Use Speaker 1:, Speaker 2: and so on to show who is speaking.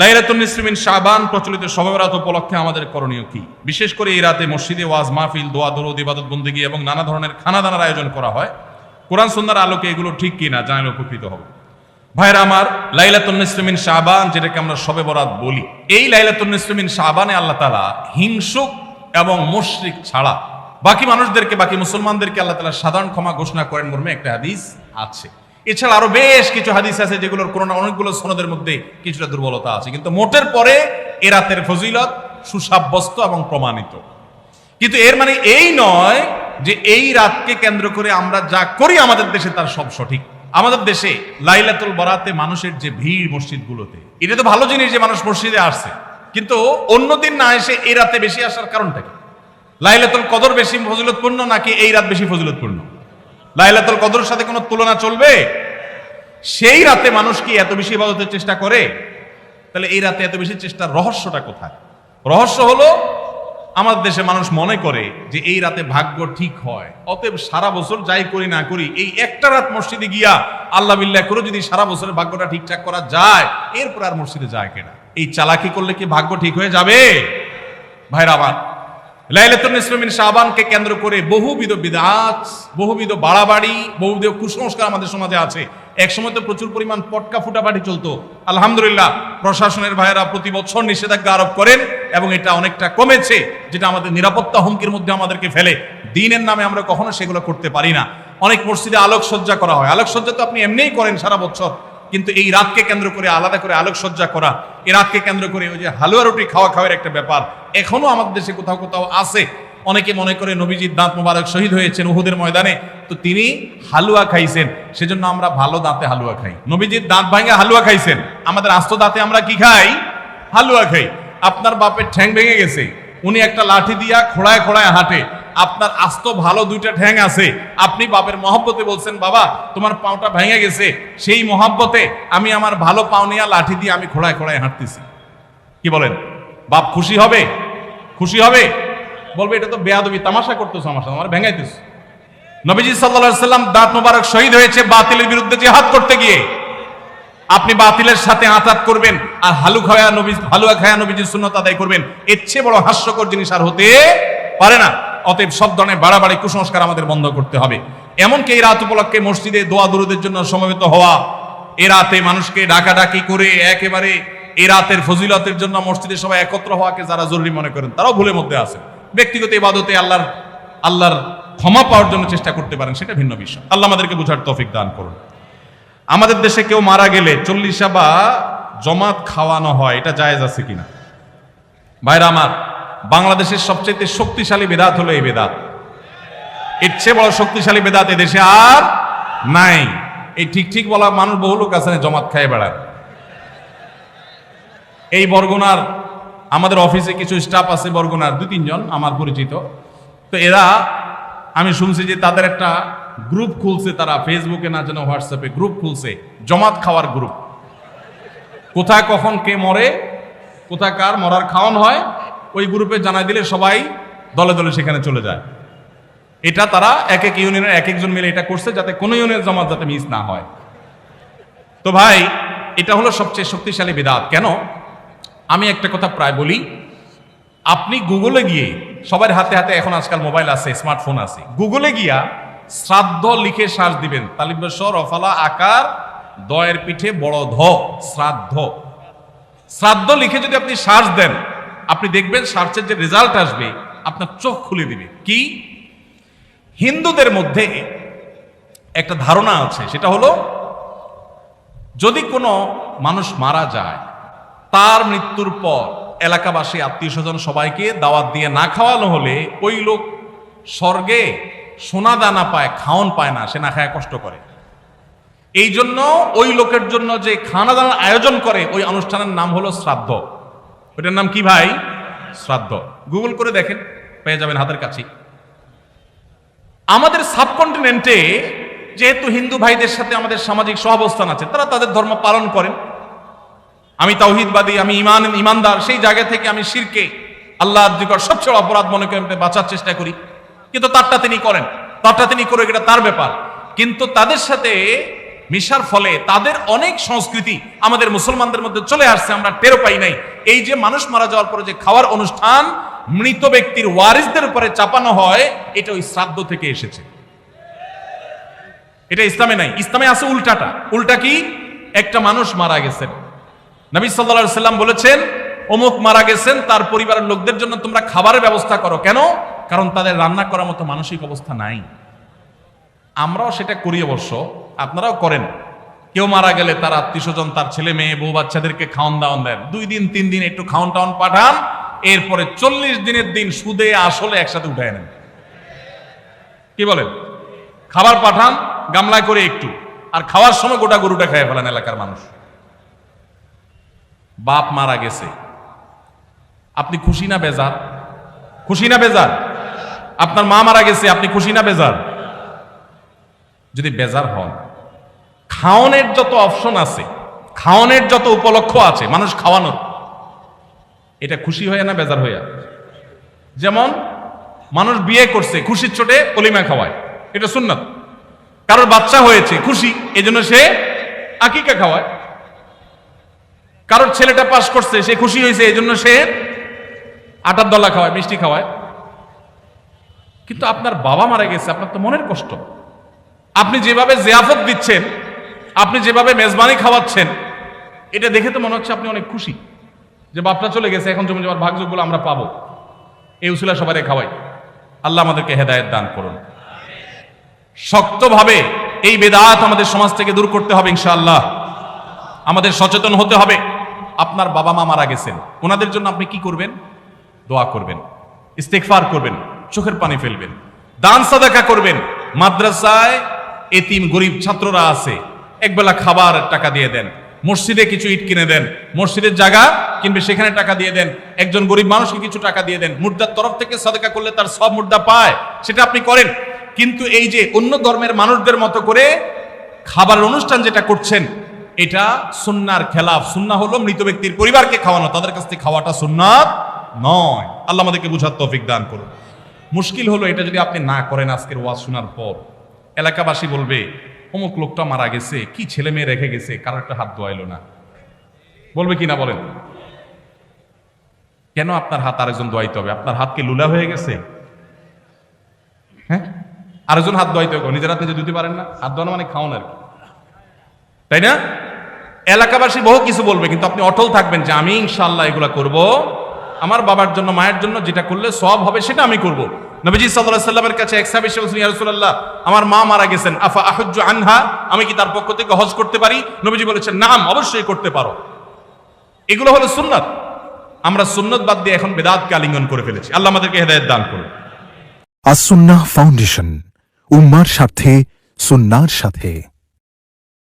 Speaker 1: লাইলাতুন নিসফি মিন শাবান প্রচলিত শবে বরাত উপলক্ষে আমাদের করণীয় কি? বিশেষ করে এই রাতে মসজিদে ওয়াজ মাহফিল, দোয়া দরুদ, ইবাদত বন্দেগী এবং নানা ধরনের খানাদানার আয়োজন করা হয়। কোরআন সুন্নাহর আলোকে এগুলো ঠিক কিনা জানলে উপকৃত হবে। ভাইরা আমার, লাইলাতুন নিসফি মিন শাবান যেটাকে আমরা শবে বরাত বলি, এই লাইলাতুন নিসফি মিন শাবানে আল্লাহ তাআলা হিংসুক এবং মুশরিক ছাড়া বাকি মানুষদেরকে, বাকি মুসলমানদেরকে আল্লাহ তাআলা সাধারণ ক্ষমা ঘোষণা করেন মর্মে একটা হাদিস আছে। এছাড়া আরো বেশ কিছু হাদিস আছে যেগুলোর কোনো না অনেকগুলো সনদের মধ্যে কিছুটা দুর্বলতা আছে, কিন্তু মোটের পরে এ রাতের ফজিলত সুসাব্যস্ত এবং প্রমাণিত। কিন্তু এর মানে এই নয় যে এই রাতকে কেন্দ্র করে আমরা যা করি আমাদের দেশে তার সব সঠিক। আমাদের দেশে লাইলাতুল বরাতে মানুষের যে ভিড় মসজিদগুলোতে, এটা তো ভালো জিনিস যে মানুষ মসজিদে আসছে, কিন্তু অন্যদিন না এসে এই রাতে বেশি আসার কারণটা কি? লাইলাতুল কদর বেশি ফজিলতপূর্ণ নাকি এই রাত বেশি ফজিলতপূর্ণ? লাইলাতুল কদরের সাথে কোনো তুলনা চলবে? সেই রাতে মানুষ কি এত বেশি ইবাদতের চেষ্টা করে? তাহলে এই রাতে এত বেশি চেষ্টার রহস্যটা কোথায়? রহস্য হলো আমাদের দেশে মানুষ মনে করে যে এই রাতে ভাগ্য ঠিক হয়, অতএব সারা বছর যাই করি না করি এই একটা রাত মসজিদে গিয়া আল্লাহ বিল্লাহ করে যদি সারা বছরের ভাগ্যটা ঠিকঠাক করা যায়, এরপর আর মসজিদে যায় কেনা। এই চালাকি করলে কি ভাগ্য ঠিক হয়ে যাবে? ভাইরা আমার, লাইলাতুন নিসফি মিন শাবানকে কেন্দ্র করে বহুবিধ বিদআত, বহুবিধ বাড়াবাড়ি, বহুবিধ কুসংস্কার আমাদের সমাজে আছে। এক সময় তো প্রচুর পরিমাণ পটকা ফুটাফাটি চলতো। আলহামদুলিল্লাহ, প্রশাসনের ভাইয়েরা প্রতি বছর নিষেধাজ্ঞা আরোপ করেন এবং এটা অনেকটা কমেছে, যেটা আমাদের নিরাপত্তা হুমকির মধ্যে আমাদেরকে ফেলে। দ্বীনের নামে আমরা কখনো সেগুলো করতে পারি না। অনেক মসজিদে আলোকসজ্জা করা হয়। আলোকসজ্জা তো আপনি এমনিই করেন সারা বছর, কিন্তু এই রাতকে কেন্দ্র করে আলাদা করে আলোকসজ্জা করা, এই রাতকে কেন্দ্র করে ওই যে হালুয়া রুটি খাওয়ার একটা ব্যাপার এখনো আমাদের দেশে কোথাও কোথাও আছে। অনেকে মনে করে নবীজির দাঁত মোবারক শহীদ হয়েছেন উহুদের ময়দানে, তো তিনি হালুয়া খাইছেন, সেজন্য আমরা ভালো দাঁতে হালুয়া খাই। নবীজির দাঁত ভাঙে হালুয়া খাইছেন, আমাদের আস্ত দাঁতে আমরা কি খাই? হালুয়া খাই। আপনার বাপের ঠ্যাং ভেঙে গেছে, উনি একটা লাঠি দিয়া খোড়ায় খোড়ায় হাঁটে, আপনার আস্ত ভালো দুইটা ঠ্যাং আছে, আপনি বাপের মহব্বতে বলছেন বাবা তোমার পাওটা ভেঙে গেছে, সেই মহব্বতে আমি আমার ভালো পাও নিয়ে লাঠি দিয়ে আমি খোড়ায় খোড়ায় হাঁটতেছি। কি বলেন? বাপ খুশি হবে? খুশি হবে? বলবে এটা তো বেয়াদবি, তামাশা করতেছো আমার সাথে, আমার ভেঙাইতেছ। নবীজি সাল্লাল্লাহু আলাইহি সাল্লাম দাঁত মোবারক শহীদ হয়েছে বাতিলের বিরুদ্ধে জিহাদ করতে গিয়ে। আপনি বাতিলের সাথে আঁতাত করবেন আর হালুয়া খায়া নবীজির সুন্নাত আদায় করবেন, এর চেয়ে বড় হাস্যকর জিনিস আর হতে পারে না। অতএব সব ধরনের বাড়াবাড়ি কুসংস্কার আমাদের বন্ধ করতে হবে। এমনকি এই রাত উপলক্ষে মসজিদে দোয়া দরুদের জন্য সমবেত হওয়া, এ রাতে মানুষকে ডাকাডাকি করে একেবারে এই রাতের ফজিলতের জন্য মসজিদে সবাই একত্র হওয়াকে যারা জরুরি মনে করেন তারাও ভুলের মধ্যে আছে। ব্যক্তিগত ইবাদতে আল্লাহর ক্ষমা পাওয়ার জন্য চেষ্টা করতে পারেন, সেটা ভিন্ন বিষয়। আল্লাহ আমাদেরকে বুঝার তৌফিক দান করুন। আমাদের দেশে কেউ মারা গেলে চল্লিশা বা জমাত খাওয়ানো হয়, এটা জায়েজ আছে কিনা? ভাইরা আমার, বাংলাদেশের সবচেয়ে শক্তিশালী বেদাত হলো এই বেদাত। এর চেয়ে বড় শক্তিশালী বেদাত এদেশে আর নাই। এই ঠিক বলা মানুষ বহু লোক আছে জমাত খায় বেড়ায়। এই বরগুনার আমাদের অফিসে কিছু স্টাফ আছে, বরগুনার 2-3 জন আমার পরিচিত। তো এরা, আমি শুনছি যে তাদের একটা গ্রুপ খুলছে, তারা ফেসবুকে না যেন হোয়াটসঅ্যাপে গ্রুপ খুলছে, জমাত খাওয়ার গ্রুপ। কোথায় কখন কে মরে, কোথায় কার মরার খাওয়ান হয়, ওই গ্রুপে জানাই দিলে সবাই দলে দলে সেখানে চলে যায়। এটা তারা এক এক ইউনিয়নের এক একজন মিলে এটা করছে যাতে কোনো ইউনিয়নের জমাত যাতে মিস না হয়। তো ভাই, এটা হলো সবচেয়ে শক্তিশালী বিদআত। কেন? আমি একটা কথা প্রায় বলি, আপনি গুগলে গিয়ে, সবার হাতে হাতে এখন আজকাল মোবাইল আছে, স্মার্টফোন আছে, গুগলে গিয়া শ্রাদ্ধ লিখে সার্চ দিবেন, তালিবেশ্বর রফালা আকার দয়ের পিঠে বড় ধ, শ্রাদ্ধ। শ্রাদ্ধ লিখে যদি আপনি সার্চ দেন, আপনি দেখবেন সার্চের যে রেজাল্ট আসবে আপনার চোখ খুলে দিবে। কি? হিন্দুদের মধ্যে একটা ধারণা আছে, সেটা হলো যদি কোনো মানুষ মারা যায়, তার মৃত্যুর পর এলাকাবাসী আত্মীয় স্বজন সবাইকে দাওয়াত দিয়ে না খাওয়ানো হলে ওই লোক স্বর্গে সোনা দানা পায়, খাওন পায় না, সে না খায় কষ্ট করে। এই জন্য ওই লোকের জন্য যে খানা দানার আয়োজন করে ওই অনুষ্ঠানের নাম হলো শ্রাদ্ধ। ওইটার নাম কি ভাই? শ্রাদ্ধ। গুগল করে দেখেন, পেয়ে যাবেন হাতের কাছে। আমাদের সাবকন্টিনেন্টে যেহেতু হিন্দু ভাইদের সাথে আমাদের সামাজিক সহাবস্থান আছে, তারা তাদের ধর্ম পালন করেন। আমি তাওহীদবাদী, আমি ইমানদার, সেই জায়গা থেকে আমি শিরকে, আল্লাহর নিকট সবচেয়ে অপরাধ মনে করে বাঁচার চেষ্টা করি, কিন্তু তারটা তিনি করেন, তারটা তিনি করে, এটা তার ব্যাপার। কিন্তু তাদের সাথে মিশার ফলে তাদের অনেক সংস্কৃতি আমাদের মুসলমানদের মধ্যে চলে আসছে, আমরা টেরও পাই নাই। এই যে মানুষ মারা যাওয়ার পরে যে খাওয়ার অনুষ্ঠান মৃত ব্যক্তির ওয়ারিসদের উপরে চাপানো হয়, এটা ওই শ্রাদ্ধ থেকে এসেছে। এটা ইসলামে নাই। ইসলামে আছে উল্টাটা। উল্টা কি? একটা মানুষ মারা গেছেন, নবী সাল্লাল্লাহু আলাইহি সাল্লাম বলেছেন অমুক মারা গেছেন, তার পরিবারের লোকদের জন্য তোমরা খাবারের ব্যবস্থা করো। কেন? কারণ তাদের রান্না করার মতো মানসিক অবস্থা নাই। আমরাও সেটা করি, অবশ্য আপনারাও করেন। কেউ মারা গেলে তার আত্মীয় স্বজন, তার ছেলে মেয়ে বউ বাচ্চাদেরকে খাওয়ান দাওয়ান দেন, 2 দিন 3 দিন একটু খাওয়ান টাওয়ান পাঠান, এরপরে 40 দিনের দিন সুদে আসলে একসাথে উঠায় নেন। কি বলেন? খাবার পাঠান গামলায় করে একটু, আর খাওয়ার সময় গোটা গরুটা খেয়ে ফেলেন এলাকার মানুষ। বাপ মারা গেছে, আপনি খুশি না বেজার? খুশি না বেজার? আপনার মা মারা গেছে, আপনি খুশি না বেজার? যদি বেজার হন, খাওয়ানোর যত অপশন আছে, খাওয়ানোর যত উপলক্ষ আছে মানুষ খাওয়ানোর, এটা খুশি হয়ে না বেজার হইয়া? যেমন মানুষ বিয়ে করছে, খুশির চোটে অলিমা খাওয়ায়, এটা সুন্নাত। কারোর বাচ্চা হয়েছে, খুশি, এজন্য সে আকিকা খাওয়ায়। কারোর ছেলেটা পাস করছে, সে খুশি হয়েছে, এজন্য সে আটার দলা খাওয়ায়, মিষ্টি খাওয়ায়। কিন্তু আপনার বাবা মারা গেছে, আপনার তো মনের কষ্ট। আপনি যেভাবে জিয়াফত দিচ্ছেন, আপনি যেভাবে মেজবানি খাওয়াচ্ছেন, এটা দেখে তো মনে হচ্ছে আপনি অনেক খুশি যে বাপটা চলে গেছে, এখন জমি জমার ভাগযোগগুলো আমরা পাবো। এই উসিলা সবাই খাওয়াই। আল্লাহ আমাদেরকে হেদায়েত দান করুন। শক্তভাবে এই বেদাত আমাদের সমাজ থেকে দূর করতে হবে ইনশাআল্লাহ। আমাদের সচেতন হতে হবে। আপনার বাবা মা মারা গেছেন, ওনাদের জন্য আপনি কি করবেন? দোয়া করবেন, ইস্তেগফার করবেন, চোখের পানি ফেলবেন, দান সাদাকা করবেন। মাদ্রাসায় এতিম গরিব ছাত্ররা আছে, একবেলা খাবার টাকা দিয়ে দেন। মসজিদে কিছু ইট কিনে দেন, মসজিদের জায়গা কিনবে, সেখানে টাকা দিয়ে দেন। একজন গরিব মানুষকে কিছু টাকা দিয়ে দেন। মুর্দার তরফ থেকে সাদাকা করলে তার সব মুর্দা পায়, সেটা আপনি করেন। কিন্তু এই যে অন্য ধর্মের মানুষদের মতো করে খাবার অনুষ্ঠান যেটা করছেন, এটা সুন্নাহর খেলাফ। সুন্নাহ হলো মৃত ব্যক্তির পরিবারকে খাওয়ানো, তাদের কাছ থেকে খাওয়াটা সুন্নাত নয়। আল্লাহ আমাদেরকে বুঝার তৌফিক দান করুন। মুশকিল হলো এটা যদি আপনি না করেন, আজকের ওয়াজ শোনার পর এলাকাবাসী বলবে অমুক লোকটা মারা গেছে, কি ছেলে মেয়ে রেখে গেছে, কারো একটা হাত ধোয়াইলো না। বলবে কি না বলেন? কেন আপনার হাত আরেকজন ধোয়াইতে হবে? আপনার হাত কি লুলা হয়ে গেছে? হ্যাঁ, আরেকজন হাত ধোয়াইতে হবে, নিজের হাত নিজে ধুতে পারেন না? হাত ধোয়ানো মানে খাওয়ানো আর কি, তাই না? এলাকাবাসী বহু কিছু বলবে, কিন্তু আপনি অটল থাকবেন যে আমি ইনশাআল্লাহ এগুলা করব, আমার বাবার জন্য মায়ের জন্য যেটা করলে সওয়াব হবে সেটা আমি করব। নবীজি সাল্লাল্লাহু আলাইহি সাল্লামের কাছে এক সাহাবী এসে বললেন, ইয়া রাসূলুল্লাহ, আমার মা মারা গেছেন, আফা আহুজ্জু আনহা, আমি কি তার পক্ষ থেকে হজ করতে পারি? নবীজি বলেছেন, নাম, অবশ্যই করতে পারো। এগুলো হলো সুন্নাত। আমরা সুন্নাত বাদ দিয়ে এখন বেদাতকে আলিঙ্গন করে ফেলেছি। আল্লাহ আমাদেরকে হেদায়েত দান করুন।
Speaker 2: আস-সুন্নাহ ফাউন্ডেশন, উম্মার সাথে, সুন্নাহর সাথে।